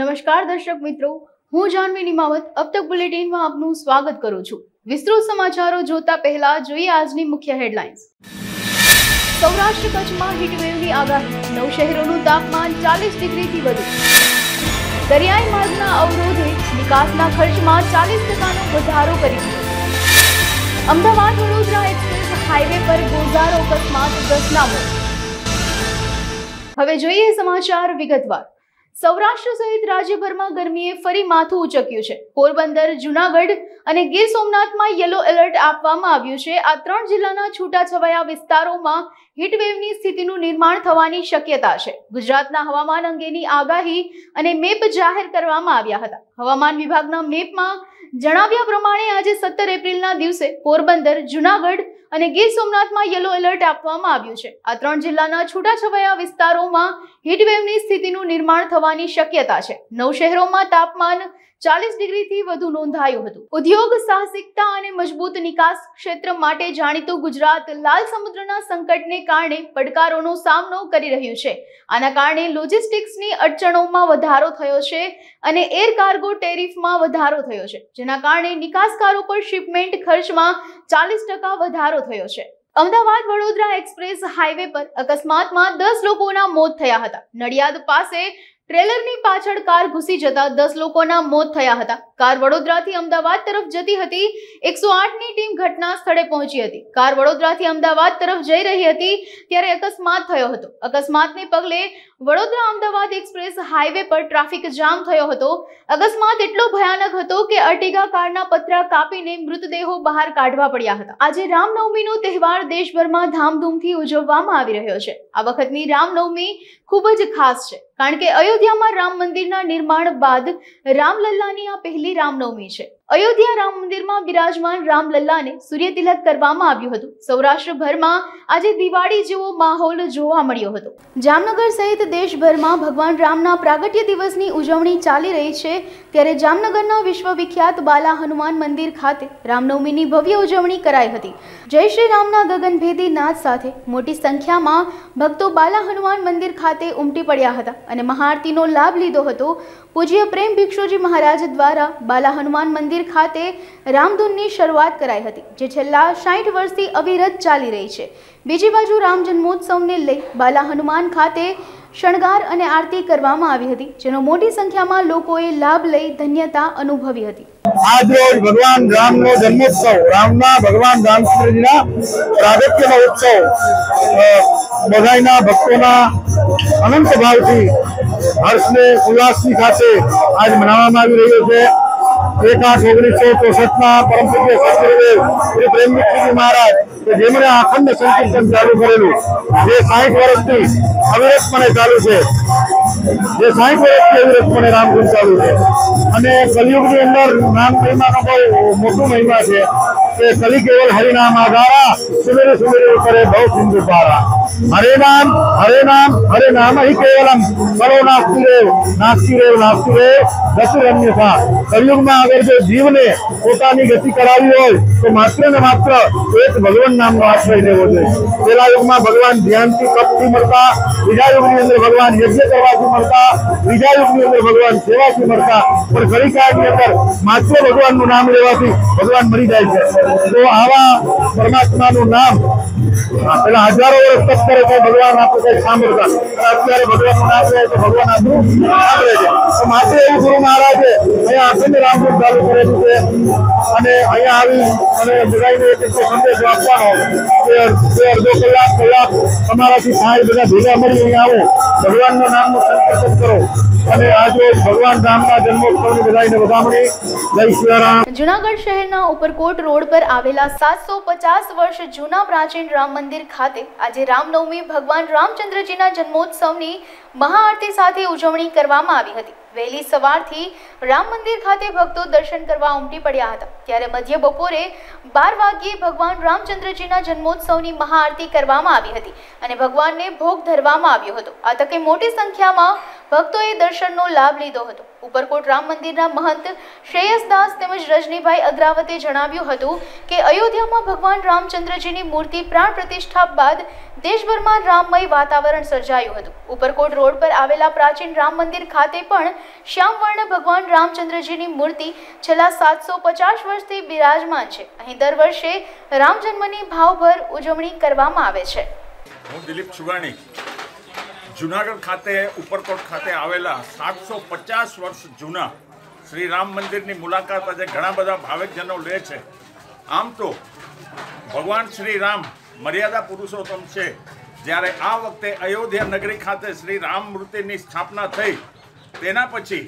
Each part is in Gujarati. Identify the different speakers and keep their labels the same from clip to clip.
Speaker 1: નમસ્કાર દર્શક મિત્રો, હું જાનવી નિમાવત अब तक બુલેટિનમાં આપનું સ્વાગત કરું છું। વિસ્તૃત સમાચારો જોતા પહેલા જોઈએ આજની મુખ્ય હેડલાઇન્સ। સૌરાષ્ટ્ર કચ્છમાં હીટવેવની આગાહી, 9 શહેરોનું તાપમાન 40 ડિગ્રીથી વધુ। દરિયાઈ માર્ગના અવરોધે નિકાસના ખર્ચમાં 40% વધારો કરી દીધો। અમદાવાદ વડોદરા એક્સપ્રેસ હાઈવે પર ગોઝારો અકસ્માત 10ના મોત। હવે જોઈએ સમાચાર વિગતવાર। સૌરાષ્ટ્ર સહિત રાજ્યભરમાં ગરમીએ ફરી માથું ઉચક્યું છે। પોરબંદર, જૂનાગઢ અને ગીર સોમનાથમાં યલો એલર્ટ આપવામાં આવ્યું છે। આ 3 જિલ્લાના છૂટાછવાયા વિસ્તારોમાં હીટવેવની સ્થિતિનું નિર્માણ થવાની શક્યતા છે। ગુજરાતના હવામાન અંગેની આગાહી અને મેપ જાહેર કરવામાં આવ્યા હતા। હવામાન વિભાગના મેપમાં જણાવ્યા પ્રમાણે આજે 17 એપ્રિલના દિવસે પોરબંદર, જૂનાગઢ અને ગીર સોમનાથમાં યલો એલર્ટ આપવામાં આવ્યું છે। આ 3 જિલ્લાના છૂટાછવાયા વિસ્તારોમાં હીટવેવની સ્થિતિનું નિર્માણ થવાની શક્યતા છે। 9 શહેરોમાં તાપમાન 40 ડિગ્રીથી વધુ નોંધાયું હતું। ઉદ્યોગ સાહસિકતા અને મજબૂત નિકાસ ક્ષેત્ર માટે જાણીતું ગુજરાત લાલ સમુદ્રના સંકટને કારણે પડકારોનો સામનો કરી રહ્યું છે। આના કારણે લોજિસ્ટિક્સની અડચણોમાં વધારો થયો છે અને એર કાર્ગો ટેરિફમાં વધારો થયો છે, જેના કારણે નિકાસકારો પર શિપમેન્ટ ખર્ચમાં 40% વધારો થયો છે। અમદાવાદ વડોદરા એક્સપ્રેસ હાઈવે પર અકસ્માતમાં 10 લોકોના મોત થયા હતા। નડિયાદ પાસે ટ્રેલરની પાછળ કાર ઘૂસી જતા 10 લોકોના મોત થયા હતા। કાર વડોદરાથી અમદાવાદ તરફ જતી હતી। 108ની ટીમ ઘટના સ્થળે પહોંચી હતી। કાર વડોદરાથી અમદાવાદ તરફ જઈ રહી હતી ત્યારે અકસ્માત થયો હતો। અકસ્માતને પગલે વડોદરા અમદાવાદ એક્સપ્રેસ હાઈવે પર ટ્રાફિક જામ થયો હતો। અકસ્માત એટલો ભયાનક હતો કે અર્ટિગા કારના પતરા કાપીને મૃતદેહો બહાર કાઢવા પડ્યા હતા। આજે રામનવમીનો તહેવાર દેશભરમાં ધામધૂમથી ઉજવવામાં આવી રહ્યો છે। આ વખતની રામનવમી ખૂબ જ ખાસ છે, કારણ કે અયોધ્યામાં રામ મંદિરના નિર્માણ બાદ રામલલ્લાની આ પહેલી રામનવમી છે। અયોધ્યા રામ મંદિરમાં બિરાજમાન રામલલ્લાને સૂર્ય તિલક કરવામાં આવ્યું હતું। સૌરાષ્ટ્રભરમાં આજે દિવાળી જેવો માહોલ જોવા મળ્યો હતો। જામનગર સહિત દેશભરમાં ભગવાન રામના પ્રાગટ્ય દિવસની ઉજવણી ચાલી રહી છે, ત્યારે જામનગરના વિશ્વવિખ્યાત બાલા હનુમાન મંદિર ખાતે રામનવમીની ભવ્ય ઉજવણી કરાઈ હતી। જય શ્રી રામના ગગનભેદી નાદ સાથે મોટી સંખ્યામાં ભક્તો બાલા હનુમાન મંદિર ખાતે ઉમટી પડ્યા હતા અને મહાઆરતીનો લાભ લીધો હતો। પૂજ્ય પ્રેમ ભિક્ષુજી મહારાજ દ્વારા બાલા હનુમાન મંદિર ખાતે રામધૂનની શરૂઆત કરાઈ હતી, જે છેલ્લા 60 વર્ષથી અવિરત ચાલી રહી છે। બીજી બાજુ રામ જન્મોત્સવને લઈ બાલા હનુમાન ખાતે શણગાર અને આરતી કરવામાં આવી હતી, જેનો મોટી સંખ્યામાં લોકોએ લાભ લઈ ધન્યતા અનુભવી હતી।
Speaker 2: आज रोज भगवान राम नो जन्मोत्सव, रामना भगवान रामचंद्रजीना प्रागट्यनो उत्सव बधाईना भक्तोना अनंत भावथी हर्षने उल्लासनी સાથે આજ મનાવવામાં આવી રહ્યો છે। 1/8/1964 પરમ પૂજ્ય સદગુરુદેવ શ્રી પ્રેમ ભિક્ષુજી મહારાજ કે જેમણે અખંડ સંકીર્તન ચાલુ કરેલું, જે 60 વર્ષથી અવિરતપણે ચાલુ છે, જે 60 વર્ષથી અવિરતપણે રામધૂન ચાલુ છે। અને કલિયુગની અંદર નામ મહિમાનો બહુ મોટો મહિમા છે કે કલી કેવલ હરિનામ આધારા સુમેરે સુમેરે કરે બહુ સિંધુ પારા। હરે નામ હરે નામ હિ કેવલમ કરો નાસ્તિ રેવ નાસ્તિ રેવ નાસ્તિ રેવ ગતિ અન્યથા। કલિયુગમાં અગર જો જીવને પોતાની ગતિ કરાવી હોય તો માત્ર ને માત્ર એક ભગવાન નામનો આશ્રય લેવો જોઈએ। પેલા યુગમાં ભગવાન ધ્યાનથી તપથી મળતા, બીજા યુગની અંદર ભગવાન યજ્ઞ કરવાથી મળતા, બીજા યુગની અંદર ભગવાન સેવાથી મળતા, પણ કલિકાળની અંદર માત્ર ભગવાનનું નામ લેવાથી ભગવાન મરી જાય છે। તો આવા પરમાત્માનું નામ પેલા હજારો વર્ષ તપ કરે તો ભગવાન આપણે કઈ સાંભળતા, અત્યારે ભગવાનનું નામ લે તો ભગવાન આપણું સાંભળે છે। તો માત્ર એવું ગુરુ મહારાજે અહીંયા આખંડ રામધૂન ચાલુ કરેલું છે અને અહીંયા આવી અને બધાને એક સંદેશો આપવાનો કે અડધો કલાક તમારાથી થાય બધા ભેગા મળી અહીંયા આવો, ભગવાનના નામનું સંકીર્તન કરો અને આજે ભગવાન રામના જન્મોત્સવની બધાઈને વધામણી। જય શ્રી રામ।
Speaker 1: જૂનાગઢ શહેરના ઉપરકોટ રોડ પર આવેલા 750 વર્ષ જૂના પ્રાચીન રામ મંદિર ખાતે આજે રામનવમી ભગવાન રામચંદ્રજીના જન્મોત્સવની મહાઆરતી સાથે ઉજવણી કરવામાં આવી હતી। વહેલી સવારથી રામ મંદિર ખાતે ભક્તો દર્શન કરવા ઉમટી પડ્યા હતા, ત્યારે મધ્ય બપોરે 12 વાગ્યે ભગવાન રામચંદ્રજીના જન્મોત્સવની મહાઆરતી કરવામાં આવી હતી અને ભગવાનને ભોગ ધરવામાં આવ્યો હતો। આ તકે મોટી સંખ્યામાં ભક્તોએ દર્શનનો લાભ લીધો હતો। ઉપરકોટ રામ મંદિરના મહંત શ્રેયસદાસ તેમજ રજનીભાઈ અગ્રાવતે જણાવ્યું હતું કે અયોધ્યામાં ભગવાન રામચંદ્રજીની મૂર્તિ પ્રાણ પ્રતિષ્ઠા બાદ દેશભરમાં રામમય વાતાવરણ સર્જાયું હતું। ઉપરકોટ રોડ પર આવેલા પ્રાચીન રામ મંદિર ખાતે પણ શ્યામવર્ણ ભગવાન રામચંદ્રજીની મૂર્તિ છેલ્લા 750 વર્ષથી બિરાજમાન છે. અહીં દર વર્ષે રામ જન્મની ભાવભર ઉજવણી કરવામાં આવે છે.
Speaker 3: હું દિલીપ સુગાણી જુનાગઢ ખાતે ઉપરકોટ ખાતે આવેલા 750 વર્ષ જૂના શ્રી રામ મંદિરની મુલાકાત આજે ઘણા બધા ભાવિકજનો લે છે. આમ તો ભગવાન શ્રી રામ મર્યાદા પુરુષોત્તમ છે. જ્યારે આ વખતે અયોધ્યા નગરી ખાતે શ્રી રામ મૂર્તિની સ્થાપના થઈ તેના પછી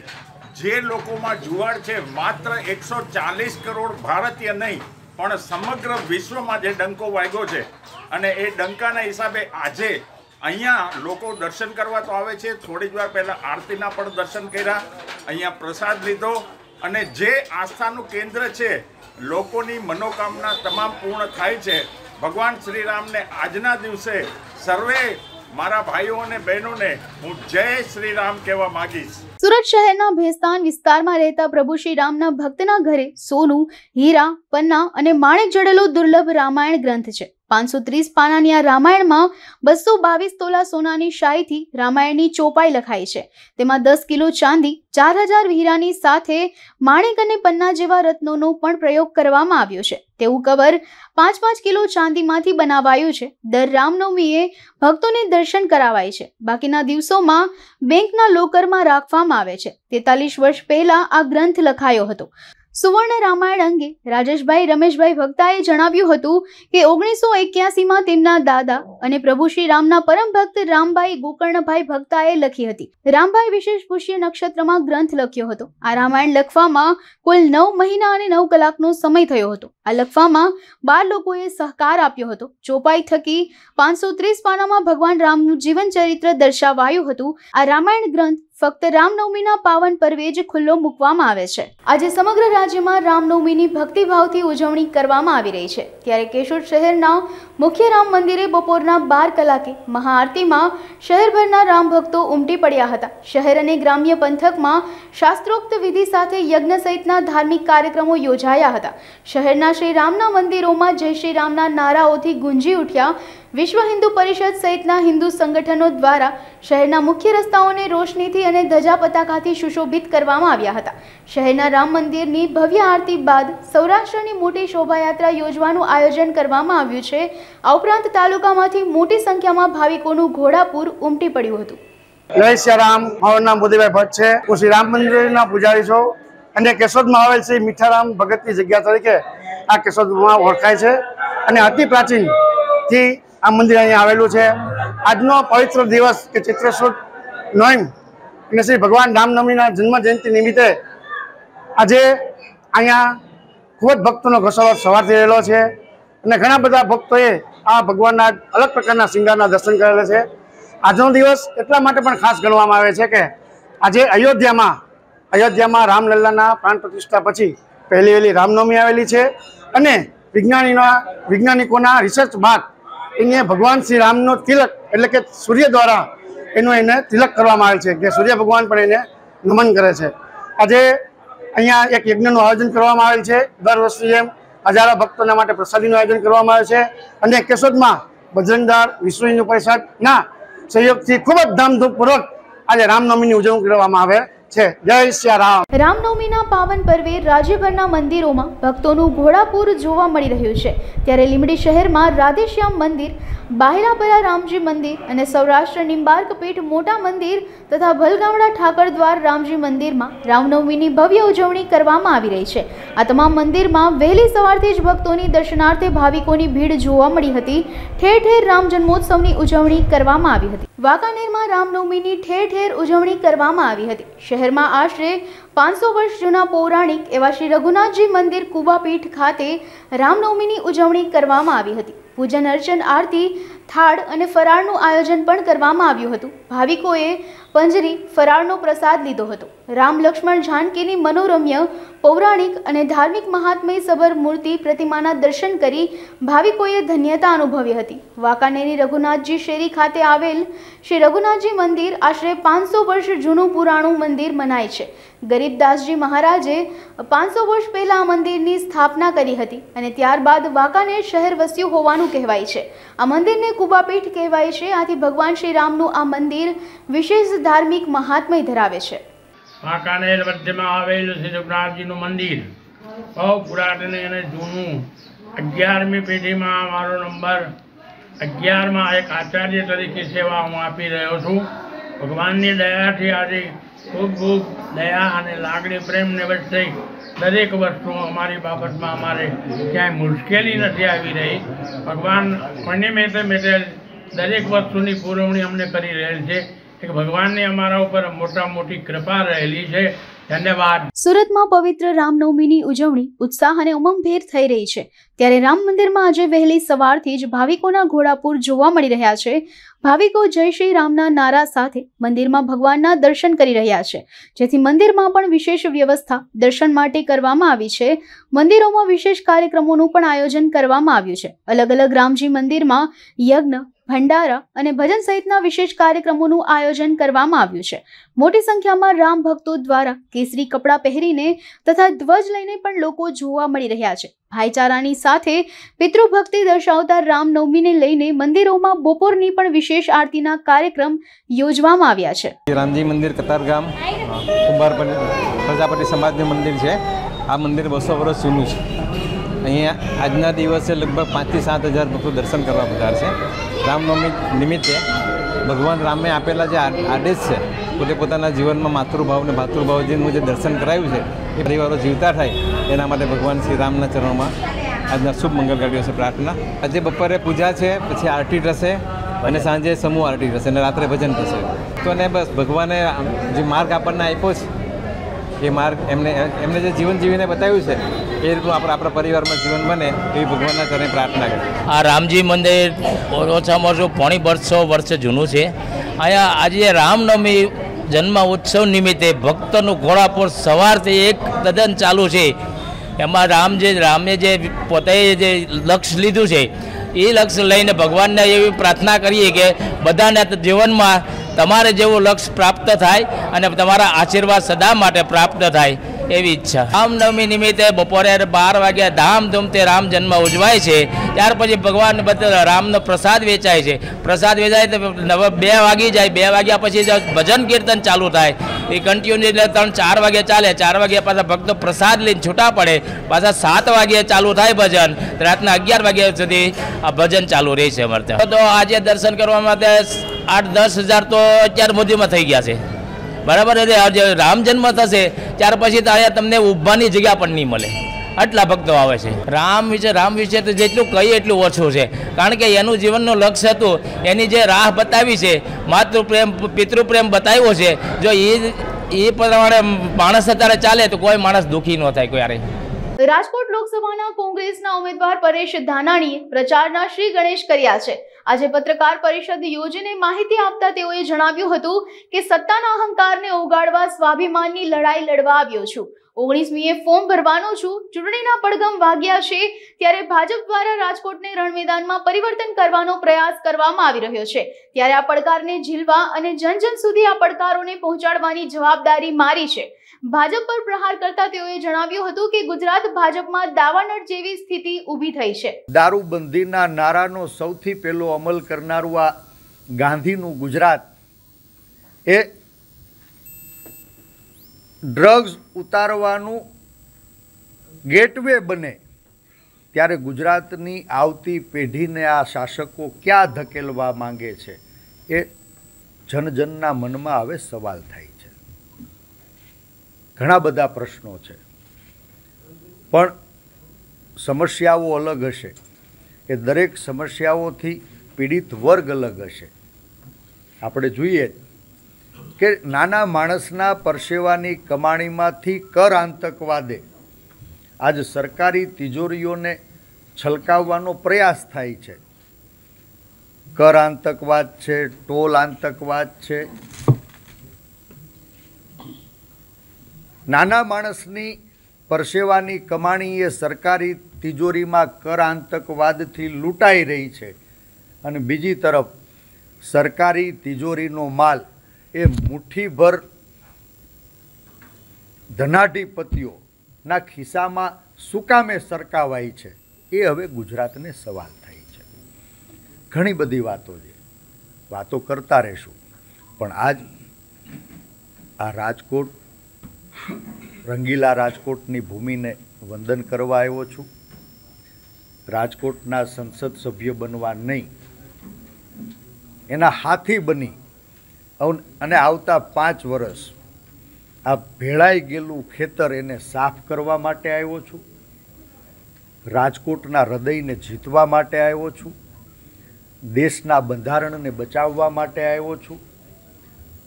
Speaker 3: જે લોકોમાં જુવાડ છે, માત્ર 140 કરોડ ભારતીય નહીં પણ સમગ્ર વિશ્વમાં જે ડંકો વાગ્યો છે અને એ ડંકાના હિસાબે આજે અહીંયા લોકો દર્શન કરવા તો આવે છે. થોડી જ વાર પહેલાં આરતીના પણ દર્શન કર્યા, અહીંયા પ્રસાદ લીધો અને જે આસ્થાનું કેન્દ્ર છે, લોકોની મનોકામના તમામ પૂર્ણ થાય છે. ભગવાન શ્રી રામને આજના દિવસે સર્વે મારા ભાઈઓ અને બહેનોને હું જય શ્રી રામ કહેવા માંગીશ.
Speaker 1: સુરત શહેરના ભેસ્તાન વિસ્તારમાં રહેતા પ્રભુ શ્રી રામના ભક્તના ઘરે સોનું, હીરા, પન્ના અને માણેક જડેલો દુર્લભ રામાયણ ગ્રંથ છે. 530 પાનાની આ રામાયણમાં 222 તોલા સોનાની શાહીથી રામાયણની ચોપાઈ લખાઈ છે. તેમાં 10 કિલો ચાંદી, 4000 હીરાની સાથે માણેક અને પન્ના જેવા રત્નોનો પણ પ્રયોગ કરવામાં આવ્યો છે. તેવું કવર 5-5 કિલો ચાંદીમાંથી બનાવાયું છે. દર રામનવમીએ ભક્તોને દર્શન કરાવાય છે. બાકીના દિવસોમાં બેંકના લોકરમાં રાખવામાં આવે છે. 43 વર્ષ પહેલા આ ગ્રંથ લખાયો હતો. સુવર્ણ રામાયણ અંગે રાજેશભાઈ રમેશભાઈ ભક્તાએ જણાવ્યું હતું કે 1981માં તેમના દાદા અને પ્રભુ શ્રી રામના પરમ ભક્ત રામભાઈ ગોકર્ણભાઈ ભક્તાએ લખી હતી. રામભાઈ વિશેષ પુષ્ય નક્ષત્રમાં ગ્રંથ લખ્યો હતો. આ રામાયણ લખવામાં કુલ 9 મહિના અને 9 કલાકનો સમય થયો હતો. આ લખવામાં 12 લોકોએ સહકાર આપ્યો હતો. ચોપાઈ થકી 530 પાનામાં ભગવાન રામનું જીવન ચરિત્ર દર્શાવાયું હતું. આ રામાયણ ગ્રંથ ફક્ત રામનવમીના પાવન પર્વે જ ખુલ્લો મૂકવામાં આવે છે. આજે સમગ્ર રાજ્યમાં રામનવમીની ભક્તિભાવથી ઉજવણી કરવામાં આવી રહી છે. ત્યારે કેશોદ શહેરના મુખ્ય રામ મંદિરે બપોરના 12 કલાકે મહાઆરતીમાં શહેરભરના રામ ભક્તો ઉમટી પડ્યા હતા. શહેર અને ગ્રામ્ય પંથકમાં શાસ્ત્રોક્ત વિધિ સાથે યજ્ઞ સહિતના ધાર્મિક કાર્યક્રમો યોજાયા હતા. શહેરના શ્રી રામના મંદિરોમાં જય શ્રી રામના નારાઓથી ગુંજી ઉઠ્યા. વિશ્વ હિન્દુ પરિષદ સહિતના હિન્દુ સંગઠનો દ્વારા શહેરના મુખ્ય રસ્તાઓને રોશનીથી અને ધજા પતાકાથી સુશોભિત કરવામાં આવ્યા હતા. શહેરના રામ મંદિરની ભવ્ય આરતી બાદ સૌરાષ્ટ્રની મોટી શોભાયાત્રા યોજવાનું આયોજન કરવામાં આવ્યું છે. આ ઉપરાંત તાલુકામાંથી મોટી સંખ્યામાં ભાવિકોનું ઘોડાપુર ઉમટી પડ્યું હતું.
Speaker 2: જય શ્રી રામ. મારું નામ બુદ્ધિભાઈ ભટ્ટ છે. હું શ્રી રામ મંદિરના પૂજારી છું અને કેશોદમાં આવેલ શ્રી મીઠારામ ભગતની જગ્યા તરીકે આ કેશોદમાં ઓળખાય છે અને અતિ પ્રાચીનથી આ મંદિર અહીંયા આવેલું છે. આજનો પવિત્ર દિવસ કે ચૈત્ર સુદ નોમ અને શ્રી ભગવાન રામનવમીના જન્મ જયંતિ નિમિત્તે આજે અહીંયા ખૂબ જ ભક્તોનો ઘસારો સવારથી રહેલો છે અને ઘણા બધા ભક્તોએ આ ભગવાનના અલગ પ્રકારના શૃંગારના દર્શન કરેલા છે. આજનો દિવસ એટલા માટે પણ ખાસ ગણવામાં આવે છે કે આજે અયોધ્યામાં રામલલ્લાના પ્રાણ પ્રતિષ્ઠા પછી પહેલી રામનવમી આવેલી છે અને વૈજ્ઞાનિકોના રિસર્ચ બાદ એને ભગવાન શ્રી રામનો તિલક એટલે કે સૂર્ય દ્વારા એને તિલક કરવામાં આવે છે કે સૂર્ય ભગવાન પણ એને નમન કરે છે. આજે અહીંયા એક યજ્ઞનું આયોજન કરવામાં આવેલ છે. દર વર્ષની જેમ હજારો ભક્તોના માટે પ્રસાદીનું આયોજન કરવામાં આવે છે અને કેશોદમાં બજરંગદળ વિશ્વ હિન્દુ પરિષદના સહયોગથી ખૂબ જ ધામધૂમપૂર્વક આજે રામનવમીની ઉજવણી કરવામાં આવે છે. જય શ્રી રામ.
Speaker 1: રામનવમીના પાવન પર્વે રાજ્યભરના મંદિરોમાં ભક્તોનું ઘોડાપુર જોવા મળી રહ્યું છે. ત્યારે લીંબડી શહેરમાં રાધેશ્યામ મંદિર, બાહેરાપરા રામજી મંદિર અને સૌરાષ્ટ્ર નિંબાર્ક પીઠ મોટા મંદિર તથા ભલગામડા ઠાકર દ્વાર રામજી મંદિરમાં રામનવમીની ભવ્ય ઉજવણી કરવામાં આવી રહી છે. આ તમામ મંદિરમાં વહેલી સવારથી જ ભક્તોની દર્શનાર્થે ભાવિકોની ભીડ જોવા મળી હતી. ઠેર ઠેર રામ જન્મોત્સવની ઉજવણી કરવામાં આવી હતી. વાંકાનેરમાં રામનવમીની ઠેર ઠેર ઉજવણી કરવામાં આવી હતી. શહેરમાં આશરે 500 વર્ષ જૂના પૌરાણિક એવા શ્રી રઘુનાથજી મંદિર કુબાપીઠ ખાતે રામનવમીની ઉજવણી કરવામાં આવી હતી. પૂજન અર્ચન, આરતી, થાળ અને ફરાળનું આયોજન પણ કરવામાં આવ્યું હતું. ભાવિકોએ પંજરી, ફરાળનો પ્રસાદ લીધો હતો. રામ, લક્ષ્મણ, જાનકીની મનોરમ્ય પૌરાણિક અને ધાર્મિક મહાત્મય સભર મૂર્તિ પ્રતિમાના દર્શન કરી ભાવિકોએ ધન્યતા અનુભવી હતી. વાંકાનેરની રઘુનાથજી શેરી ખાતે આવેલ શ્રી રઘુનાથજી મંદિર આશરે 500 વર્ષ જૂનું પુરાણું મંદિર મનાય છે. ગરીબદાસજી મહારાજે 500 વર્ષ પહેલા આ મંદિરની સ્થાપના કરી હતી અને ત્યારબાદ વાંકાનેર શહેર વસ્યું હોવાનું કહેવાય છે. આ મંદિરને કુબાપીઠ કહેવાય છે. આથી ભગવાન શ્રી રામનું આ મંદિર વિશેષ ધાર્મિક મહાત્મય ધરાવે છે.
Speaker 4: વાંકાનેર મધ્યમાં આવેલું શ્રી રઘુનાથજીનું મંદિર બહુ પુરાતન અને જૂનું 11મી પેઢીમાં મારો નંબર 11માં એક આચાર્ય તરીકે સેવા હું આપી રહ્યો છું. ભગવાનની દયાથી આજે ખૂબ ખૂબ દયા અને લાગણી પ્રેમને વચ્ચે દરેક વસ્તુ અમારી બાબતમાં અમારે ક્યાંય મુશ્કેલી નથી આવી રહી. ભગવાન મને મેતે દરેક વસ્તુની પૂરવણી અમને કરી રહેલ છે. એક ભગવાનની અમારા ઉપર મોટી કૃપા રહેલી છે. ધન્યવાદ.
Speaker 1: સુરતમાં પવિત્ર રામનવમીની ઉજવણી ઉત્સાહ અને ઉમંગભેર થઈ રહી છે. ત્યારે રામ મંદિરમાં આજે વહેલી સવારથી જ ભાવિકોના ઘોડાપુર જોવા મળી રહ્યા છે. ભાવિકો જય શ્રી રામના નારા સાથે મંદિરમાં ભગવાનના દર્શન કરી રહ્યા છે, જેથી મંદિરમાં પણ વિશેષ વ્યવસ્થા દર્શન માટે કરવામાં આવી છે. મંદિરોમાં વિશેષ કાર્યક્રમોનું પણ આયોજન કરવામાં આવ્યું છે. અલગ અલગ રામજી મંદિરમાં યજ્ઞ, ભંડારા અને ભજન સહિતના વિશેષ કાર્યક્રમોનું આયોજન કરવામાં આવ્યું છે. મોટી સંખ્યામાં રામ ભક્તો દ્વારા કેસરી કપડાં પહેરીને તથા ધ્વજ લઈને પણ લોકો જોવા મળી રહ્યા છે. ભાઈચારાની સાથે પિતૃભક્તિ દર્શાવતા રામનવમીને લઈને મંદિરોમાં બપોરની પણ વિશેષ આરતીના કાર્યક્રમ યોજવામાં આવ્યા છે.
Speaker 5: રામજી મંદિર કતારગામ કુંભાર પ્રજાપતિ સમાજનું મંદિર છે. આ મંદિર 200 વર્ષ જૂનું છે. અહીંયા આજના દિવસે લગભગ 5 થી 7 હજાર ભક્તો દર્શન કરવા પધારશે. રામનવમી નિમિત્તે ભગવાન રામે આપેલા જે આદેશ છે, પોતે પોતાના જીવનમાં માતૃભાવ અને ભાતૃભાવજીનું જે દર્શન કરાવ્યું છે એ પરિવારો જીવતા થાય એના માટે ભગવાન શ્રી રામના ચરણોમાં આજના શુભ મંગળકાર દિવસે પ્રાર્થના. આજે બપોરે પૂજા છે, પછી આરતી થશે અને સાંજે સમૂહ આરતી થશે અને રાત્રે ભજન થશે. તો ને બસ ભગવાને જે માર્ગ આપણને આપ્યો છે એ માર્ગ એમને જે જીવન જીવીને બતાવ્યું છે એ રીતનું આપણા પરિવારમાં જીવન બને એવી ભગવાનના ચરણે પ્રાર્થના કરી.
Speaker 6: આ રામજી મંદિર ઓછામાં ઓછું 250 વર્ષ જૂનું છે. અહીંયા આજે રામનવમી જન્મ ઉત્સવ નિમિત્તે ભક્તોનું ઘોડાપુર સવારથી એક તદ્દન ચાલુ છે. એમાં રામે જે પોતે જે લક્ષ્ય લીધું છે એ લક્ષ્ય લઈને ભગવાનને એવી પ્રાર્થના કરીએ કે બધાને જીવનમાં તમારે જેવું લક્ષ્ય પ્રાપ્ત થાય અને તમારા આશીર્વાદ સદા માટે પ્રાપ્ત થાય એવી ઈચ્છા. રામનવમી નિમિત્તે બપોરે 12 વાગ્યા ધામધૂમથી રામ જન્મ ઉજવાય છે. ત્યાર પછી ભગવાન બધા રામનો પ્રસાદ વેચાય છે. પ્રસાદ વેચાય તો 2 વાગી જાય. 2 વાગ્યા પછી ભજન કીર્તન ચાલુ થાય. એ કન્ટિન્યુ એટલે 3-4 વાગે ચાલે. 4 વાગ્યા પાછા ભક્તો પ્રસાદ લઈને છૂટા પડે. પાછા 7 વાગ્યે ચાલુ થાય ભજન. રાતના 11 વાગ્યા સુધી આ ભજન ચાલુ રહે છે અમારે ત્યાં. તો આજે દર્શન કરવા માટે 8-10 હજાર તો અત્યાર મોદીમાં થઈ ગયા છે. બરાબર. એટલે રામ જન્મ થશે ત્યાર પછી તો અહીંયા તમને ઊભવાની જગ્યા પણ નહીં મળે, આટલા ભક્તો આવે છે. રામ વિશે તો જેટલું કહીએ એટલું ઓછું છે. કારણ કે એનું જીવનનું લક્ષ્ય હતું, એની જે રાહ બતાવી છે, માતૃપ્રેમ પિતૃપ્રેમ બતાવ્યો છે. જો એ પ્રમાણે માણસ અત્યારે ચાલે તો કોઈ માણસ દુઃખી ન થાય ક્યારે.
Speaker 1: રાજકોટ લોકસભાના કોંગ્રેસના ઉમેદવાર પરેશ ધાનાણીએ પ્રચારના શ્રી ગણેશ કર્યા છે. આજે પત્રકાર પરિષદ યોજીને માહિતી આપતા તેઓએ જણાવ્યું હતું કે સત્તાના અહંકારને ઓગાળવા સ્વાભિમાનની લડાઈ લડવા આવ્યો છું. 19મીએ ફોર્મ ભરવાનો છું. ચૂંટણીના પડઘમ વાગ્યા છે ત્યારે ભાજપ દ્વારા રાજકોટને રણમેદાનમાં પરિવર્તન કરવાનો પ્રયાસ કરવામાં આવી રહ્યો છે. ત્યારે આ પડકારને ઝીલવા અને જન સુધી આ પડકારોને પહોંચાડવાની જવાબદારી મારી છે. ભાજપ પર પ્રહાર કરતા તેઓએ જણાવ્યું હતું કે ગુજરાત ભાજપમાં દાવાનળ જેવી સ્થિતિ ઊભી થઈ છે.
Speaker 7: દારૂબંધીના નારાનો સૌથી પહેલો અમલ કરનારું આ ગાંધીનું ગુજરાત એ ડ્રગ્સ ઉતારવાનું ગેટવે બને ત્યારે ગુજરાતની આવતી પેઢીને આ શાસકો ક્યાં ધકેલવા માંગે છે એ જનજનના મનમાં હવે સવાલ થાય છે. ઘણા બધા પ્રશ્નો છે, પણ સમસ્યાઓ અલગ હશે. એ દરેક સમસ્યાઓથી પીડિત વર્ગ અલગ હશે. આપણે જોઈએ કે નાના માણસના પરસેવાની કમાણીમાંથી કર આતંકવાદે આજ સરકારી તિજોરીઓને છલકાવવાનો પ્રયાસ થાય છે. કર આતંકવાદ છે, ટોલ આતંકવાદ છે. નાના માણસની પરસેવાની કમાણી એ સરકારી તિજોરીમાં કર આતંકવાદથી લૂંટાઈ રહી છે અને બીજી તરફ સરકારી તિજોરીનો માલ એ મુઠ્ઠીભર ધનાઢીપતિઓના ખિસ્સામાં શું કામે સરકાવાય છે એ હવે ગુજરાતને સવાલ થાય છે. ઘણી બધી વાતો કરતા રહેશું, પણ આજ આ રાજકોટ રંગીલા રાજકોટની ભૂમિને વંદન કરવા આવ્યો છું. રાજકોટના સંસદ સભ્ય બનવા નહીં, એના હાથી બની અને આવતા 5 વર્ષ આ ભેળાઈ ગયેલું ખેતર એને સાફ કરવા માટે આવ્યો છું. રાજકોટના હૃદયને જીતવા માટે આવ્યો છું. દેશના બંધારણને બચાવવા માટે આવ્યો છું.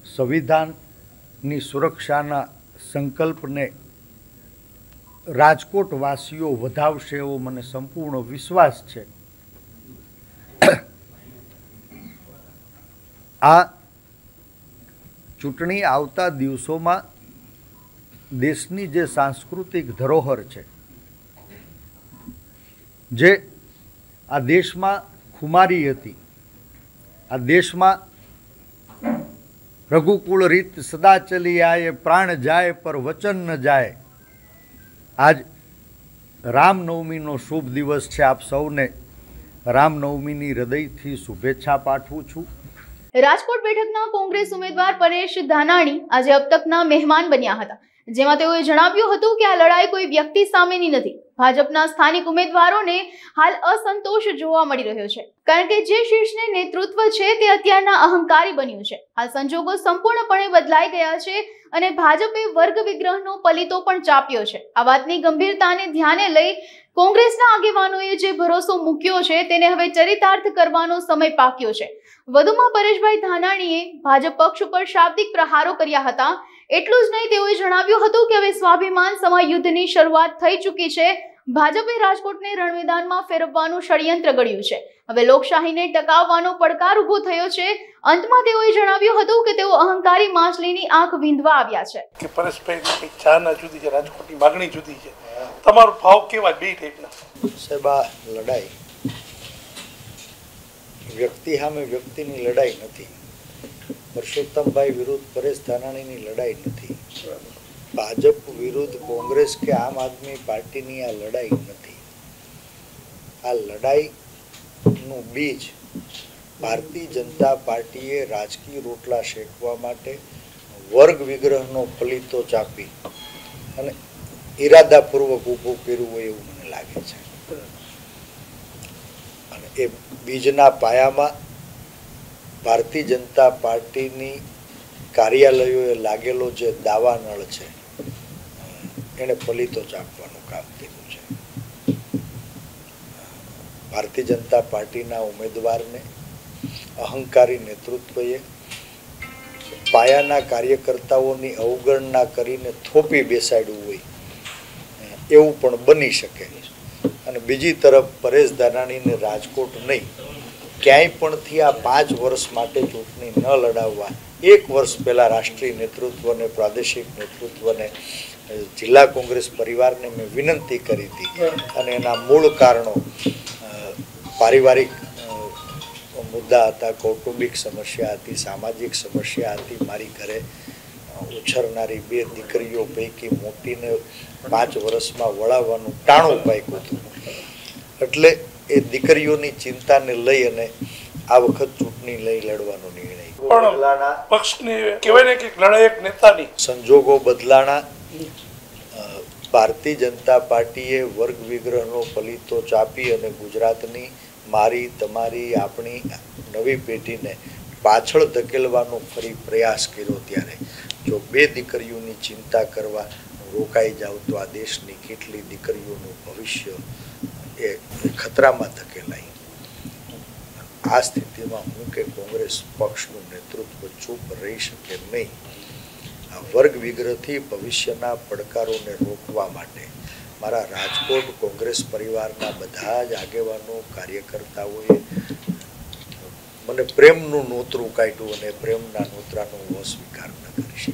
Speaker 7: સંવિધાનની સુરક્ષાના સંકલ્પને રાજકોટવાસીઓ વધાવશે એવો મને સંપૂર્ણ વિશ્વાસ છે. આ ચૂંટણી આવતા દિવસોમાં દેશની જે સાંસ્કૃતિક ધરોહર છે, જે આ દેશમાં ખુમારી હતી, આ દેશમાં રઘુકુળ રીત સદા ચલી આયે, પ્રાણ જાય પર વચન ન જાય. આજ રામનવમીનો શુભ દિવસ છે. આપ સૌને રામનવમીની હૃદયથી શુભેચ્છા પાઠવું છું.
Speaker 1: રાજકોટ બેઠકના કોંગ્રેસ ઉમેદવાર પરેશ ધાનાણી આજે અબ તકના મહેમાન બન્યા હતા, જેમાં તેઓએ જણાવ્યું હતું કે આ લડાઈ કોઈ વ્યક્તિ સામેની નથી. ભાજપના સ્થાનિક ઉમેદવારોને હાલ અસંતોષ જોવા મળી રહ્યો છે, કારણ કે જે શીર્ષને નેતૃત્વ છે તે અત્યારના અહંકારી બન્યું છે. હાલ સંજોગો સંપૂર્ણપણે બદલાઈ ગયા છે અને ભાજપે વર્ગ વિગ્રહનો પલીતો પણ ચાપ્યો છે. આ વાતની ગંભીરતાને ધ્યાને લઈ કોંગ્રેસના આગેવાનોએ જે ભરોસો મૂક્યો છે તેને હવે ચરિતાર્થ કરવાનો સમય પાક્યો છે. વધુમાં પરેશભાઈ ધાનાણીએ ભાજપ પક્ષ ઉપર શાબ્દિક પ્રહારો કર્યા હતા. એટલું જ નહીં, તેઓએ જણાવ્યું હતું કે હવે સ્વાભિમાન સમા યુદ્ધની શરૂઆત થઈ ચૂકી છે. ભાજપે રાજકોટને રણમેદાનમાં ફેરવવાનું ષડયંત્ર ઘડ્યું છે. હવે લોકશાહીને ટકાવવાનો પડકાર ઊભો થયો છે. અંતમાં તેઓએ જણાવ્યું હતું કે તેઓ અહંકારી માછલીની આંખ વીંધવા આવ્યા છે.
Speaker 8: કે પરેશભાઈ ચાના જુદી છે, રાજકોટની માગણી જુદી છે, તમારો ભાવ કેવા બે ટાઈપના?
Speaker 7: સાહેબ, આ લડાઈ વ્યક્તિ સામે વ્યક્તિની લડાઈ નથી. પરસોત્તમભાઈ વિરુદ્ધ પરેશ ધાનાણીની લડાઈ નથી. ભાજપ વિરુદ્ધ કોંગ્રેસ કે આમ આદમી પાર્ટીની આ લડાઈ નથી. આ લડાઈનું બીજ ભારતીય જનતા પાર્ટીએ રાજકીય રોટલા શેકવા માટે વર્ગ વિગ્રહનો પલીતો ચાપી અને ઈરાદાપૂર્વક ઊભું કર્યું હોય એવું મને લાગે છે. અને એ બીજના પાયામાં ભારતીય જનતા પાર્ટીની કાર્યાલયોએ લાગેલો જે દાવાનળ છે એને પલીતો ચાપવાનું કામ કર્યું છે. ભારતીય જનતા પાર્ટીના ઉમેદવારને અહંકારી નેતૃત્વએ પાયાના કાર્યકર્તાઓની અવગણના કરીને થોપી બેસાડવું હોય એવું પણ બની શકે. અને બીજી તરફ પરેશ ધાનાણીને રાજકોટ નહીં, ક્યાંય પણથી આ 5 વર્ષ માટે ચૂંટણી ન લડાવવા 1 વર્ષ પહેલાં રાષ્ટ્રીય નેતૃત્વને, પ્રાદેશિક નેતૃત્વને, જિલ્લા કોંગ્રેસ પરિવારને મેં વિનંતી કરી હતી. અને એના મૂળ કારણો પારિવારિક મુદ્દા હતા, કૌટુંબિક સમસ્યા હતી, સામાજિક સમસ્યા હતી. મારી ઘરે ઉછરનારી 2 દીકરીઓ પૈકી મોટીને 5 વર્ષમાં વળાવવાનું ટાણું પાક્યું હતું. એટલે એ દીકરીઓની ચિંતાને લઈ અને આ વખત ચૂંટણી લઈ લડવાનો નિર્ણય.
Speaker 8: પણ પક્ષને કહેવાય ને કે લડાઈ એક નેતાની.
Speaker 7: સંજોગો બદલાણા. ભારતીય જનતા પાર્ટીએ વર્ગ વિગ્રહનો પલીતો ચાપી અને ગુજરાતની, મારી, તમારી, આપણી નવી પેઢીને પાછળ ધકેલવાનો ફરી પ્રયાસ કર્યો. ત્યારે જો 2 દીકરીઓની ચિંતા કરવા રોકાઈ જાવ તો આ દેશની કેટલી દીકરીઓનું ભવિષ્ય એ ખતરામાં ધકેલાય. આ સ્થિતિમાં હું કે કોંગ્રેસ પક્ષનું નેતૃત્વ ચૂપ રહી શકે નહીં. આ વર્ગ વિગ્રહથી ભવિષ્યના પડકારોને રોકવા માટે મારા રાજકોટ કોંગ્રેસ પરિવારના બધા જ આગેવાનો, કાર્યકર્તાઓએ મને પ્રેમનું નોતરું કાઢ્યું અને પ્રેમના નોતરાનો હું અસ્વીકાર ન કરીશ.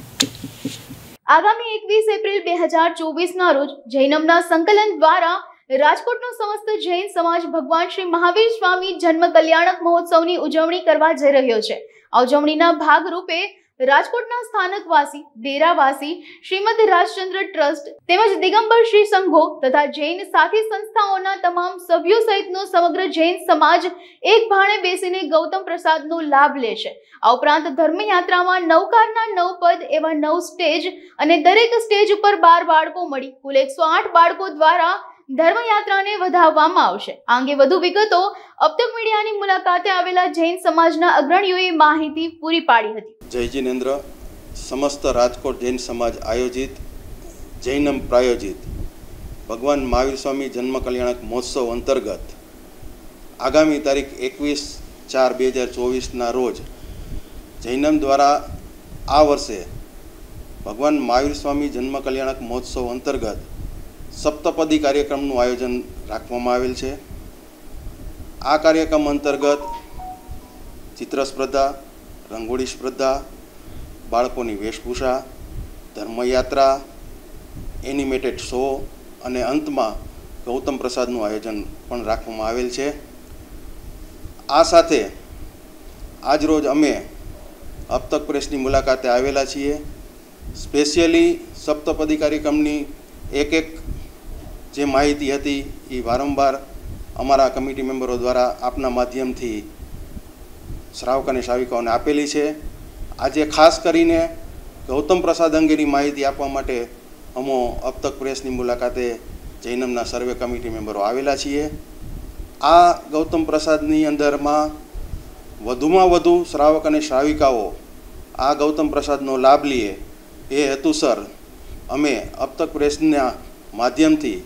Speaker 1: આગામી 21 એપ્રિલ 2024ના રોજ જૈનમના સંકલન દ્વારા રાજકોટનો સમસ્ત જૈન સમાજ ભગવાન શ્રી મહાવીર સ્વામી જન્મ કલ્યાણક મહોત્સવની ઉજવણી કરવા જઈ રહ્યો છે. આ ઉજવણીના ભાગરૂપે રાજકોટના સ્થાનકવાસી, ડેરાવાસી, શ્રીમદ રાજચંદ્ર ટ્રસ્ટ તેમજ દિગંબર શ્રી સંઘો તથા જૈન સાથી સંસ્થાઓના તમામ સભ્યો સહિતનો સમગ્ર જૈન સમાજ એક ભાણે બેસીને ગૌતમ પ્રસાદનો લાભ લે છે. આ ઉપરાંત ધર્મયાત્રામાં 9 કારના 9 પદ એવા 9 સ્ટેજ અને દરેક સ્ટેજ ઉપર 12 બાળકો મળી કુલ 108 બાળકો દ્વારા ધર્મયાત્રાને વધાવવામાં આવશે. આ અંગે વધુ વિગતો અબતક મીડિયાની મુલાકાતે આવેલા જૈન સમાજના અગ્રણીઓએ માહિતી પૂરી પાડી હતી.
Speaker 9: જય જિનેન્દ્ર. સમસ્ત રાજકોટ જૈન સમાજ આયોજિત જૈનમ પ્રાયોજિત ભગવાન મહાવીર સ્વામી જન્મ કલ્યાણક મહોત્સવ અંતર્ગત આગામી તારીખ 21/4/2024ના રોજ જૈનમ દ્વારા આ વર્ષે ભગવાન મહાવીર સ્વામી જન્મ કલ્યાણક મહોત્સવ અંતર્ગત સપ્તપદી કાર્યક્રમનું આયોજન રાખવામાં આવેલ છે. આ કાર્યક્રમ અંતર્ગત ચિત્ર સ્પર્ધા, રંગોળી સ્પર્ધા, બાળકોની વેશભૂષા, ધર્મયાત્રા, એનિમેટેડ શો અને અંતમાં ગૌતમ પ્રસાદનું આયોજન પણ રાખવામાં આવેલ છે. આ સાથે આજરોજ અમે અબતક પ્રેસની મુલાકાતે આવેલા છીએ. સ્પેશિયલી સપ્તપદી કાર્યક્રમની એક જે માહિતી હતી એ વારંવાર અમારા કમિટી મેમ્બરો દ્વારા આપના માધ્યમથી શ્રાવક અને શ્રાવિકાઓને આપેલી છે. આજે ખાસ કરીને ગૌતમ પ્રસાદ અંગેની માહિતી આપવા માટે અમો અબતક પ્રેસની મુલાકાતે જૈનમના સર્વે કમિટી મેમ્બરો આવેલા છીએ. આ ગૌતમ પ્રસાદની અંદરમાં વધુમાં વધુ શ્રાવક અને શ્રાવિકાઓ આ ગૌતમ પ્રસાદનો લાભ લઈએ એ હેતુસર અમે અબતક પ્રેસના માધ્યમથી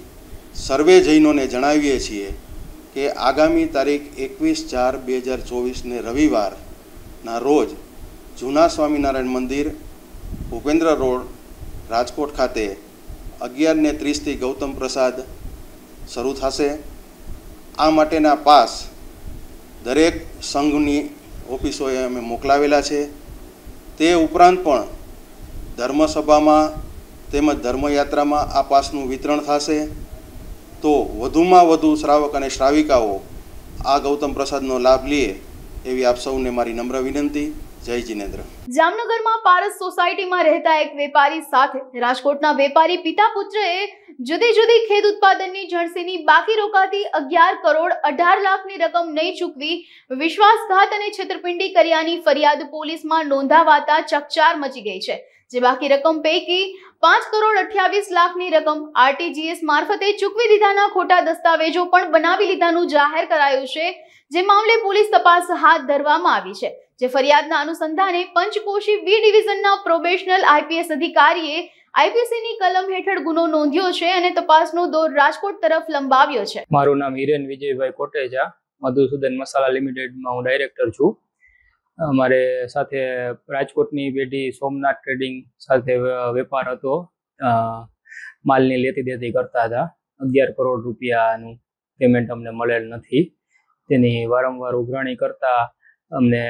Speaker 9: સર્વે જૈનોને જણાવીએ છીએ કે આગામી તારીખ 21/4/2024ને રવિવારના રોજ જૂના સ્વામિનારાયણ મંદિર, ભૂપેન્દ્ર રોડ, રાજકોટ ખાતે 11:30થી ગૌતમ પ્રસાદ શરૂ થશે. આ માટેના પાસ દરેક સંઘની ઓફિસોએ અમે મોકલાવેલા છે. તે ઉપરાંત પણ ધર્મસભામાં તેમજ ધર્મયાત્રામાં આ પાસનું વિતરણ થશે. તો વધુમાં વધુ શ્રાવક અને શ્રાવિકાઓ આ ગૌતમ પ્રસાદનો લાભ લે એવી આપ સૌને મારી નમ્ર વિનંતી. જય જિનેન્દ્ર.
Speaker 1: જામનગરમાં પારસ સોસાયટીમાં રહેતા એક વેપારી સાથે રાજકોટના વેપારી પિતા પુત્રએ જુદી જુદી ખેત ઉત્પાદનની જણસીની બાકી રોકાતી 11 કરોડ 18 લાખની રકમ નહીં ચૂકવી વિશ્વાસઘાત અને છેતરપિંડી કર્યાની ફરિયાદ પોલીસમાં નોંધાવાતા ચકચાર મચી ગઈ છે. જે બાકી રકમ પૈકી 5 કરોડ 28 લાખની રકમ RTGS મારફતે ચૂકવી દીધાના ખોટા દસ્તાવેજો પણ બનાવી લીધાનું જાહેર કરાયું છે. જે મામલે પોલીસ તપાસ હાથ ધરવામાં આવી છે. જે ફરિયાદના અનુસંધાને પંચકોશી B ડિવિઝનના પ્રોબેશનલ IPS અધિકારીએ IPCની કલમ હેઠળ ગુનો નોંધ્યો છે અને તપાસનો દોર રાજકોટ તરફ લંબાવ્યો છે.
Speaker 10: મારું નામ હિરેન વિજયભાઈ કોટેજા, મધુસૂદન મસાલા લિમિટેડમાં હું ડાયરેક્ટર છું. અમારે સાથે રાજકોટની પેઢી સોમનાથ ટ્રેડિંગ સાથે વેપાર હતો. માલની લેતી દેતી કરતા હતા. 11 કરોડ રૂપિયાનું પેમેન્ટ અમને મળેલ નથી. તેની વારંવાર ઉઘરાણી કરતા અમને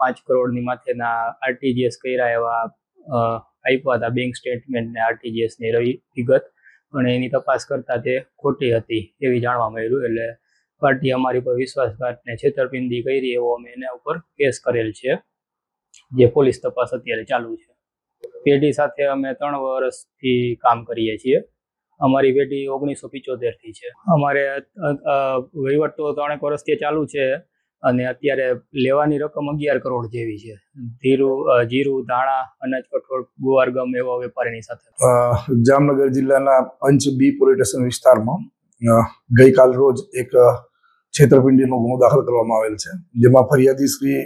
Speaker 10: 5 કરોડની માથેના RTGS કર્યા એવા આપ્યા હતા, બેંક સ્ટેટમેન્ટ ને RTGSની વિગત, પણ એની તપાસ કરતા તે ખોટી હતી એવી જાણવા મળ્યું. એટલે પાર્ટી અમારી પર વિશ્વાસઘાતને છેતરપિંડી કરી એવો અમે એના ઉપર કેસ કરેલ છે, જે પોલીસ તપાસ અત્યારે ચાલુ છે. પેઢી સાથે અમે 3 વર્ષથી કામ કરીએ છીએ. અમારી પેઢી 1975થી છે. અમારે વહીવટ તો 3 વર્ષથી ચાલુ છે અને અત્યારે લેવાની રકમ 11 કરોડ જેવી છે. જીરું, ધાણા, અનાજ, કઠોળ, ગુવાર ગમ એવા વેપારીની સાથે.
Speaker 11: જામનગર જિલ્લાના પંચ B પોલીસ સ્ટેશન વિસ્તારમાં ગઈકાલ રોજ એક છેતરપિંડીનો ગુનો દાખલ કરવામાં આવેલ છે, જેમાં ફરિયાદી શ્રી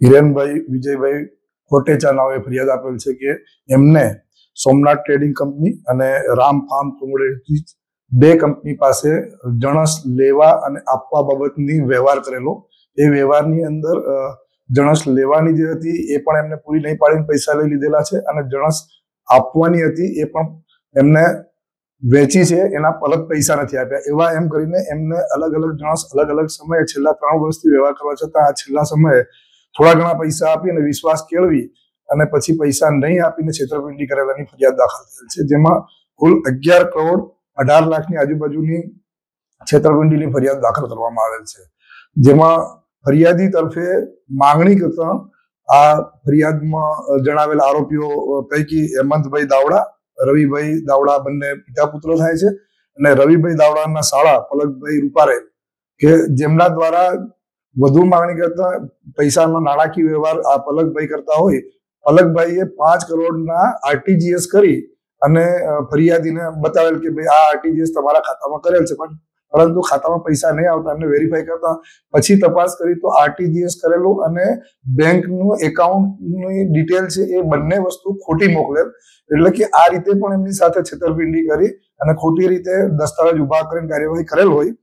Speaker 11: હિરેનભાઈ વિજયભાઈ કોટેચા નામે ફરિયાદ આપેલ છે કે એમને સોમનાથ ટ્રેડિંગ કંપની અને રામ ફાર્મ કોમોડિટીઝ 2 કંપની પાસે જણસ લેવા અને આપવા બાબતની વ્યવહાર કરેલો. એ વ્યવહારની અંદર જણસ લેવાની જે હતી એ પણ એમને પૂરી નહીં પાડીને પૈસા લઈ લીધેલા છે, અને જણસ આપવાની હતી એ પણ એમને વેચી છે, એના અલગ પૈસા નથી આપ્યા. એવા એમ કરીને એમને અલગ અલગ જણસ અલગ અલગ સમયે છેલ્લા 3 વર્ષથી વ્યવહાર કરવા છતાં આ છેલ્લા સમયે થોડા ઘણા પૈસા આપી અને વિશ્વાસ કેળવી અને પછી પૈસા નહીં આપીને છેતરપિંડી કરેલાની ફરિયાદ દાખલ થયેલ છે, જેમાં કુલ 11 કરોડ 18 લાખની આજુબાજુની છેતરપિંડીની ફરિયાદ દાખલ કરવામાં આવેલ છે. જેમાં ફરિયાદી તરફે માંગણી કરતા આ ફરિયાદમાં જણાવેલ આરોપીઓ પૈકી હેમંતભાઈ દાવડા, રવિભાઈ દાવડા બંને પિતા પુત્ર થાય છે અને રવિભાઈ દાવડાના શાળા પલકભાઈ રૂપારેલ કે જેમના દ્વારા વધુ માંગણી કરતા પૈસાનો નાણાકીય વ્યવહાર આ પલકભાઈ કરતા હોય, પલકભાઈએ 5 કરોડના આરટીજીએસ કરી અને ફરિયાદીને બતાવેલ કે ભાઈ આ આરટીજીએસ તમારા ખાતામાં કરેલ છે, પણ પરંતુ ખાતામાં પૈસા નહીં આવતા એમને વેરીફાઈ કરતા પછી તપાસ કરી તો આરટીજીએસ કરેલું અને બેંકનું એકાઉન્ટની ડિટેલ છે એ બંને વસ્તુ ખોટી મોકલેલ. એટલે કે આ રીતે પણ એમની સાથે છેતરપિંડી કરી અને ખોટી રીતે દસ્તાવેજ ઉભા કરીને કાર્યવાહી કરેલ હોય.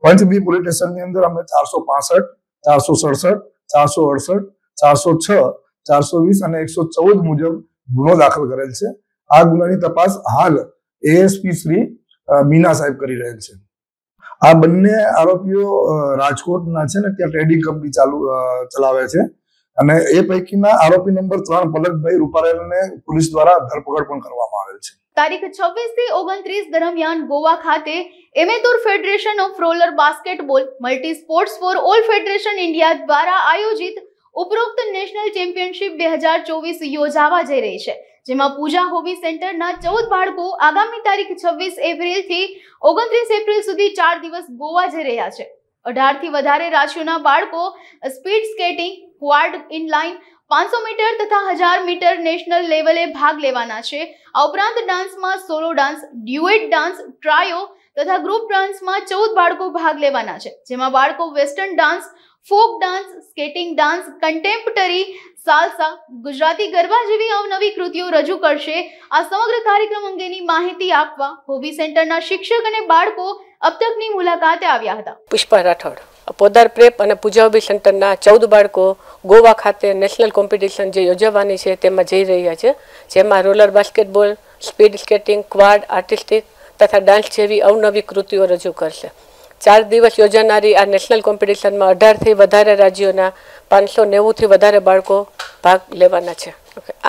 Speaker 11: પંચ બી પોલીસ સ્ટેશનની અંદર અમે 465, 467, 468, 406, 420 અને 114 મુજબ ગુનો દાખલ કરેલ છે. આ ગુનાની તપાસ હાલ એએસપી શ્રી મીના સાહેબ કરી રહેલ છે. આ બંને આરોપીઓ રાજકોટના છે ને ત્યાં ટ્રેડિંગ કંપની ચલાવે છે અને એ પૈકીના આરોપી નંબર 3 પલકભાઈ રૂપારેલને પોલીસ દ્વારા ધરપકડ પણ કરવામાં આવેલ છે.
Speaker 1: તારીખ 26 થી 29 દરમિયાન ગોવા ખાતે amateur federation of roller basketball multi sports for all federation India દ્વારા આયોજિત ઉપરોક્ત નેશનલ ચેમ્પિયનશિપ 2024 યોજાવા જઈ રહી છે, જેમાં પૂજા હોબી સેન્ટરના 14 બાળકો આગામી તારીખ 26 એપ્રિલ થી 29 એપ્રિલ સુધી 4 દિવસ ગોવા જઈ રહ્યા છે. 18 થી વધારે રાજ્યોના બાળકો speed skating, quad inline, 500 metre તથા 1000 મીટર નેશનલ લેવલે ભાગ લેવાના છે. આ ઉપરાંત ડાન્સમાં solo dance, duet dance, trio તથા ગ્રુપ ડાન્સમાં 14 બાળકો ભાગ લેવાના છે, જેમાં બાળકો western dance, folk dance, skating dance, contemporary, salsa, Gujarati garba જેવી અવનવી કૃતિઓ રજૂ કરશે. આ સમગ્ર કાર્યક્રમ અંગેની માહિતી આપવા હોબી સેન્ટરના શિક્ષક અને બાળકો અબતકની મુલાકાતે આવ્યા હતા.
Speaker 12: પુષ્પા રાઠોડ, પોદાર પ્રેપ અને પૂજા હોબી સેન્ટરના 14 બાળકો ગોવા ખાતે નેશનલ કોમ્પિટિશન જે યોજવાની છે તેમાં જઈ રહ્યા છે, જેમાં roller basketball, speed skating, Quad, artistic તથા ડાન્સ જેવી અવનવી કૃતિઓ રજૂ કરશે. 4 દિવસ યોજાનારી આ નેશનલ કોમ્પિટિશનમાં 18 થી વધારે રાજ્યોના 590 થી વધારે બાળકો ભાગ લેવાના છે.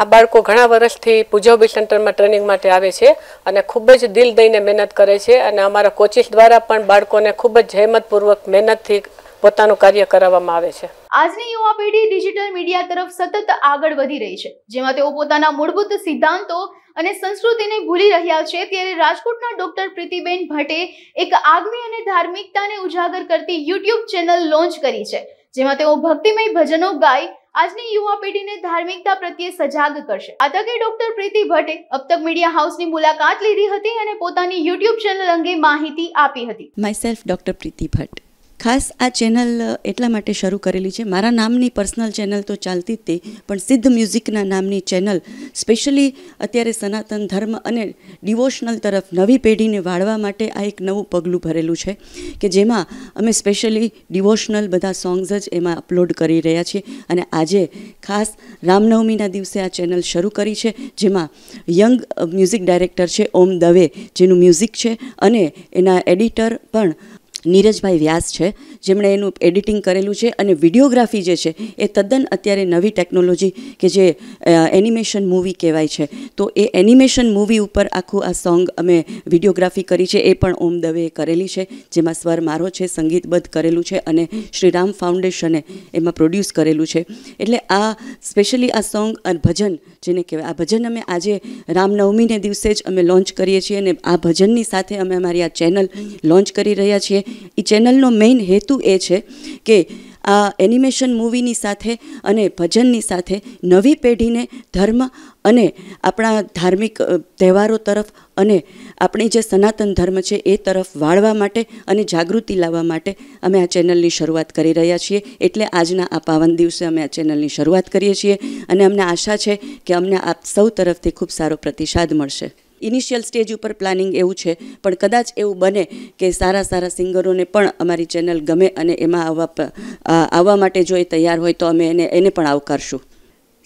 Speaker 12: આ બાળકો ઘણા વર્ષથી પૂજા હોબી સેન્ટરમાં ટ્રેનિંગ માટે આવે છે અને ખૂબ જ દિલ દઈને મહેનત કરે છે અને અમારા કોચિસ દ્વારા પણ બાળકોને ખૂબ જ જહેમતપૂર્વક મહેનતથી પોતાનું કાર્ય કરાવવામાં આવે છે.
Speaker 1: આજની યુવા પેઢી ડિજિટલ મીડિયા તરફ સતત આગળ વધી રહી છે, જેમાં તેઓ પોતાના મૂળભૂત સિદ્ધાંતો અને સંસ્કૃતિને ભૂલી રહ્યા છે. ત્યારે રાજકોટના ડોક્ટર પ્રીતિબેન ભટ્ટે એક આગવી અને ધાર્મિકતાને ઉજાગર કરતી યુટ્યુબ ચેનલ લોન્ચ કરી છે, જેમાં તેઓ ભક્તિમય ભજનો ગાઈ આજની યુવા પેઢીને ધાર્મિકતા પ્રત્યે સજાગ કરશે. આ તકે ડોક્ટર પ્રીતિ ભટ્ટે અબતક મીડિયા હાઉસની મુલાકાત લીધી હતી અને પોતાની યુટ્યુબ ચેનલ અંગે માહિતી આપી હતી.
Speaker 13: માયસેલ્ફ ડોક્ટર પ્રીતિ ભટ્ટ. ખાસ આ ચેનલ એટલા માટે શરૂ કરેલી છે, મારા નામની પર્સનલ ચેનલ તો ચાલતી જ હતી, પણ સિદ્ધ મ્યુઝિકના નામની ચેનલ સ્પેશિયલી અત્યારે સનાતન ધર્મ અને ડિવોશનલ તરફ નવી પેઢીને વાળવા માટે આ એક નવું પગલું ભરેલું છે કે જેમાં અમે સ્પેશિયલી ડિવોશનલ બધા સોંગ્સ જ એમાં અપલોડ કરી રહ્યા છીએ. અને આજે ખાસ રામનવમીના દિવસે આ ચેનલ શરૂ કરી છે, જેમાં યંગ મ્યુઝિક ડાયરેક્ટર છે ઓમ દવે, જેનું મ્યુઝિક છે, અને એના એડિટર પણ નીરજભાઈ વ્યાસ છે, જેમણે એનું એડિટિંગ કરેલું છે. અને વિડીયોગ્રાફી જે છે એ તદ્દન અત્યારે નવી ટેકનોલોજી કે જે એનિમેશન મૂવી કહેવાય છે, તો એ એનિમેશન મૂવી ઉપર આખું આ સોંગ અમે વિડીયોગ્રાફી કરી છે, એ પણ ઓમ દવેએ કરેલી છે, જેમાં સ્વર મારો છે, સંગીતબદ્ધ કરેલું છે અને શ્રીરામ ફાઉન્ડેશને એમાં પ્રોડ્યુસ કરેલું છે. એટલે આ સ્પેશિયલી આ સોંગ અને ભજન જેને કહેવાય, આ ભજન અમે આજે રામનવમીને દિવસે જ અમે લોન્ચ કરીએ છીએ અને આ ભજનની સાથે અમે અમારી આ ચેનલ લોન્ચ કરી રહ્યા છીએ. એ ચેનલનો મેઇન હેતુ એ છે કે આ એનિમેશન મૂવીની સાથે અને ભજનની સાથે નવી પેઢીને ધર્મ અને આપણા ધાર્મિક તહેવારો તરફ અને આપણી જે સનાતન ધર્મ છે એ તરફ વાળવા માટે અને જાગૃતિ લાવવા માટે અમે આ ચેનલની શરૂઆત કરી રહ્યા છીએ. એટલે આજના આ પાવન દિવસે અમે આ ચેનલની શરૂઆત કરીએ છીએ અને અમને આશા છે કે અમને આપ સૌ તરફથી ખૂબ સારો પ્રતિસાદ મળશે. ઇનિશિયલ સ્ટેજ ઉપર પ્લાનિંગ એવું છે, પણ કદાચ એવું બને કે સારા સારા સિંગરોને પણ અમારી ચેનલ ગમે અને એમાં આવવા માટે જો એ તૈયાર હોય તો અમે એને પણ આવકારશું.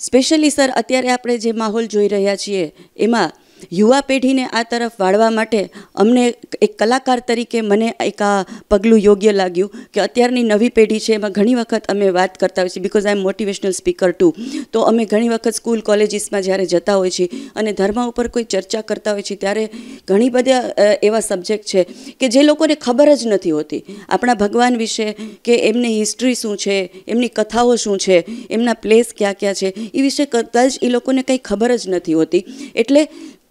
Speaker 13: સ્પેશિયલી સર, અત્યારે આપણે જે માહોલ જોઈ રહ્યા છીએ એમાં યુવા પેઢીને આ તરફ વાળવા માટે અમને એક કલાકાર તરીકે મને એક આ પગલું યોગ્ય લાગ્યું કે અત્યારની નવી પેઢી છે એમાં ઘણી વખત અમે વાત કરતા હોઈએ છીએ, because I am motivational speaker too. તો અમે ઘણી વખત સ્કૂલ કોલેજીસમાં જ્યારે જતા હોઈએ છીએ અને ધર્મ ઉપર કોઈ ચર્ચા કરતા હોઈએ છીએ ત્યારે ઘણી બધા એવા સબ્જેક્ટ છે કે જે લોકોને ખબર જ નથી હોતી આપણા ભગવાન વિશે, કે એમની હિસ્ટ્રી શું છે, એમની કથાઓ શું છે, એમના પ્લેસ ક્યાં ક્યાં છે, એ વિશે કદાચ એ લોકોને કંઈ ખબર જ નથી હોતી. એટલે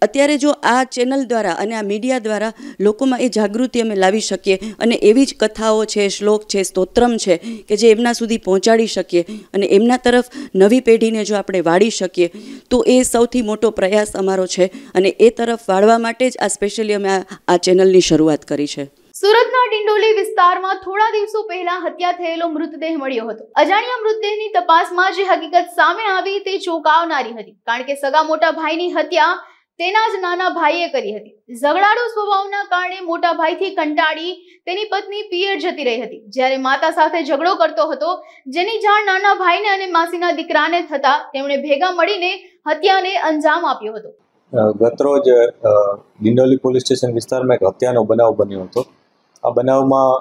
Speaker 13: અત્યારે જો આ ચેનલ દ્વારા અને આ મીડિયા દ્વારા લોકોમાં એ જાગૃતિ અમે લાવી શકીએ અને એવી જ કથાઓ છે, શ્લોક છે, સ્તોત્રમ છે કે જે એમના સુધી પહોંચાડી શકીએ અને એમના તરફ નવી પેઢીને જો આપણે વાળી શકીએ તો એ સૌથી મોટો પ્રયાસ અમારો છે અને એ તરફ વાળવા માટે જ આ સ્પેશિયલી અમે આ ચેનલની શરૂઆત કરી છે.
Speaker 1: સુરતના ડિંડોલી વિસ્તારમાં થોડા દિવસો પહેલા હત્યા થયેલો મૃતદેહ મળ્યો હતો. અજાણ્યા મૃતદેહની તપાસમાં જે હકીકત સામે આવી તે ચોંકાવનારી હતી, કારણ કે સગા મોટા ભાઈની હત્યા તેના જ નાના ભાઈએ કરી હતી. ઝઘડાળુ સ્વભાવના કારણે મોટા ભાઈથી કંટાળી તેની પત્ની પિયર જતી રહી હતી, જ્યારે માતા સાથે ઝઘડો કરતો હતો, જેની જાણ નાના ભાઈને અને માસીના દીકરાને થતા તેમણે ભેગા મળીને હત્યાને અંજામ આપ્યો હતો.
Speaker 14: ગતરોજ ડિંડોલી પોલીસ સ્ટેશન વિસ્તારમાં એક હત્યાનો બનાવ બન્યો હતો. આ બનાવમાં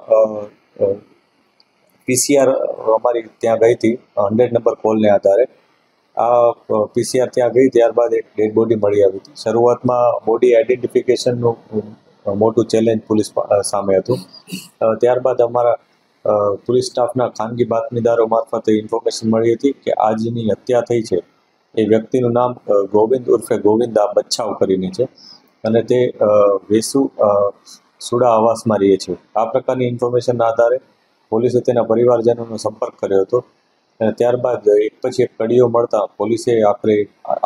Speaker 14: પીસીઆર અમારી ત્યાં ગઈ હતી 100 નંબર કોલને આધારે. આ પીસીઆર ત્યાં ગઈ ત્યારબાદ એક ડેડ બોડી મળી આવી હતી. શરૂઆતમાં બોડી આઈડેન્ટિફિકેશનનું મોટું ચેલેન્જ પોલીસ સામે હતું. ત્યારબાદ અમારા પોલીસ સ્ટાફના ખાનગી બાતમીદારો મારફતે ઇન્ફોર્મેશન મળી હતી કે આ જેની હત્યા થઈ છે એ વ્યક્તિનું નામ ગોવિંદ ઉર્ફે ગોવિંદા બચ્છાવ કરીને છે અને તે વેસુ સુડા આવાસમાં રહે છે. આ પ્રકારની ઇન્ફોર્મેશનના આધારે પોલીસે તેના પરિવારજનોનો સંપર્ક કર્યો હતો અને ત્યારબાદ એક પછી એક કડીઓ મળતા પોલીસે આખરે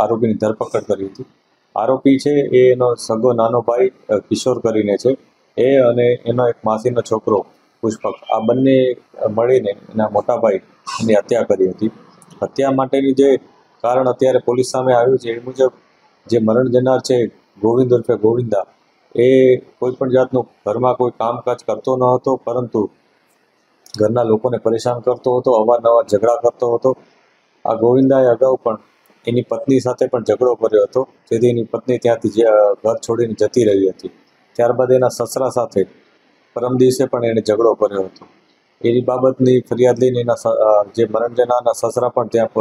Speaker 14: આરોપીની ધરપકડ કરી હતી. આરોપી છે એ એનો સગો નાનો ભાઈ કિશોર કરીને છે, એ અને એનો એક માસીનો છોકરો પુષ્પક, આ બંને મળીને એના મોટા ભાઈની હત્યા કરી હતી. હત્યા માટેની જે કારણ અત્યારે પોલીસ સામે આવ્યું છે એ મુજબ જે મરણ જનાર છે ગોવિંદ ઉર્ફે ગોવિંદા, એ કોઈ પણ જાતનું ઘરમાં કોઈ કામકાજ કરતો ન હતો, પરંતુ ઘરના લોકોને પરેશાન કરતો હતો, અવારનવાર ઝઘડા કરતો હતો. આ ગોવિંદાએ અગાઉ પણ એની પત્ની સાથે પણ ઝઘડો કર્યો હતો, જેથી એની પત્ની ત્યાંથી ઘર છોડીને જતી રહી હતી. ત્યારબાદ એના સસરા સાથે પરમ દિવસે પણ એણે ઝઘડો કર્યો હતો. એની બાબતની ફરિયાદ લઈને એના જે મરણ જનારના સસરા પણ ત્યાં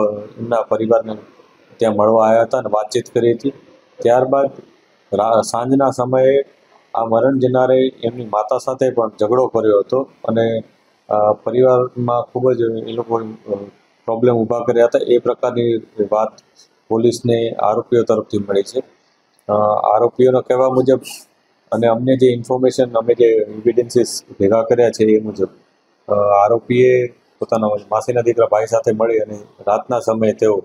Speaker 14: એમના પરિવારને ત્યાં મળવા આવ્યા હતા અને વાતચીત કરી હતી. ત્યારબાદ સાંજના સમયે આ મરણ જનારે એમની માતા સાથે પણ ઝઘડો કર્યો હતો અને પરિવારમાં ખૂબ જ એ લોકો પ્રોબ્લેમ ઊભા કર્યા હતા. એ પ્રકારની વાત પોલીસને આરોપીઓ તરફથી મળી છે. આરોપીઓનો કહેવા મુજબ અને અમને જે ઇન્ફોર્મેશન, અમે જે એવિડન્સીસ ભેગા કર્યા છે એ મુજબ આરોપીએ પોતાના માસીના દીકરા ભાઈ સાથે મળી અને રાતના સમયે તેઓ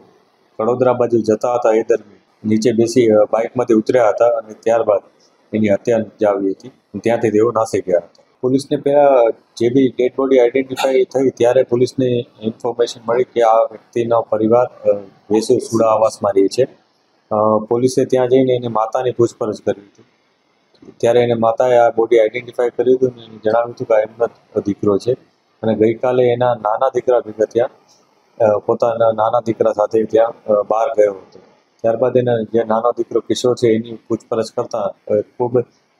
Speaker 14: કડોદરા બાજુ જતા હતા. એ દરમિયાન નીચે બેસી બાઇકમાંથી ઉતર્યા હતા અને ત્યારબાદ એની હત્યા નિપજાવી હતી. ત્યાંથી તેઓ નાસી ગયા હતા. પોલીસને પહેલાં જે બી ડેડ બોડી આઈડેન્ટિફાઈ થઈ ત્યારે પોલીસને ઇન્ફોર્મેશન મળી કે આ વ્યક્તિનો પરિવાર વેસુ સુડા આવાસમાં રહે છે. પોલીસે ત્યાં જઈને એની માતાની પૂછપરછ કરી હતી. ત્યારે એને માતાએ આ બોડી આઈડેન્ટિફાઈ કર્યું હતું અને જણાવ્યું હતું કે આ એમનો દીકરો છે અને ગઈકાલે એના નાના દીકરા ભેગા ત્યાં પોતાના નાના દીકરા સાથે ત્યાં બહાર ગયો હતો. ત્યારબાદ એના જે નાનો દીકરો કિશોર છે એની પૂછપરછ કરતાં ખૂબ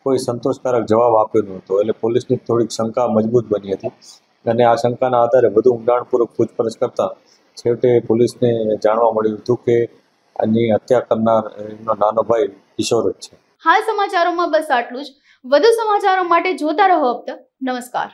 Speaker 14: કોઈ સંતોષકારક જવાબ આપ્યો ન હતો. એટલે પોલીસની થોડીક શંકા મજબૂત બની હતી અને આ શંકાના આધારે વધુ ઊંડાણપૂર્વક પૂછપરછ કરતાં છેવટે પોલીસને જાણવા મળ્યું હતું કે આની હત્યા કરનાર એમનો નાનો ભાઈ કિશોર જ છે.
Speaker 1: હાલ સમાચારોમાં બસ આટલું જ. વધુ સમાચારો માટે જોતા રહો અબ તક. નમસ્કાર.